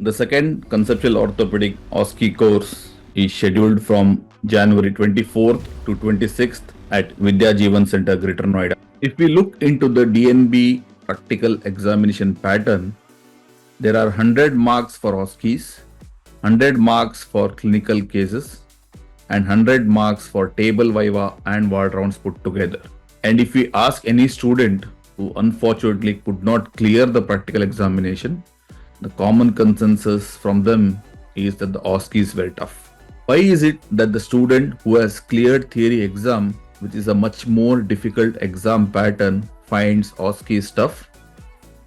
The second Conceptual Orthopedic OSCE course is scheduled from January 24th to 26th at Vidya Jeevan Centre, Greater Noida. If we look into the DNB practical examination pattern, there are 100 marks for OSCEs, 100 marks for clinical cases, and 100 marks for table viva and ward rounds put together. And if we ask any student who unfortunately could not clear the practical examination, the common consensus from them is that the OSCEs were tough. Why is it that the student who has cleared theory exam, which is a much more difficult exam pattern, finds OSCEs tough?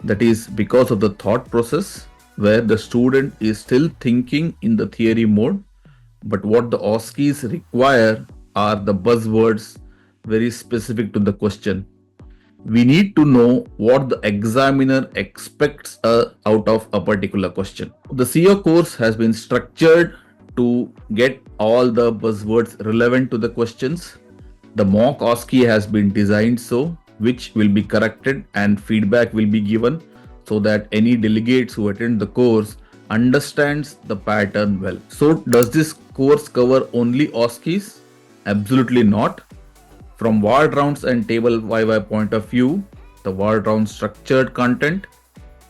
That is because of the thought process where the student is still thinking in the theory mode, but what the OSCEs require are the buzzwords very specific to the question. We need to know what the examiner expects out of a particular question. The CO course has been structured to get all the buzzwords relevant to the questions. The mock OSCE has been designed so, which will be corrected and feedback will be given so that any delegates who attend the course understands the pattern well. So does this course cover only OSCEs? Absolutely not. From ward rounds and table viva point of view, the ward round structured content,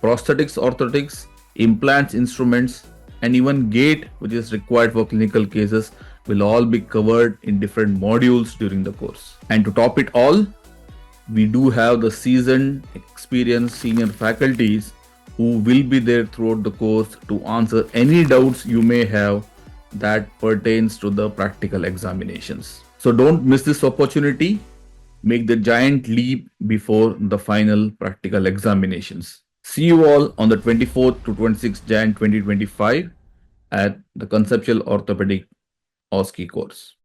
prosthetics, orthotics, implants, instruments, and even gait, which is required for clinical cases, will all be covered in different modules during the course. And to top it all, we do have the seasoned, experienced senior faculties who will be there throughout the course to answer any doubts you may have that pertains to the practical examinations. So don't miss this opportunity. Make the giant leap before the final practical examinations. See you all on the 24th to 26th Jan 2025 at the Conceptual Orthopedic OSCE course.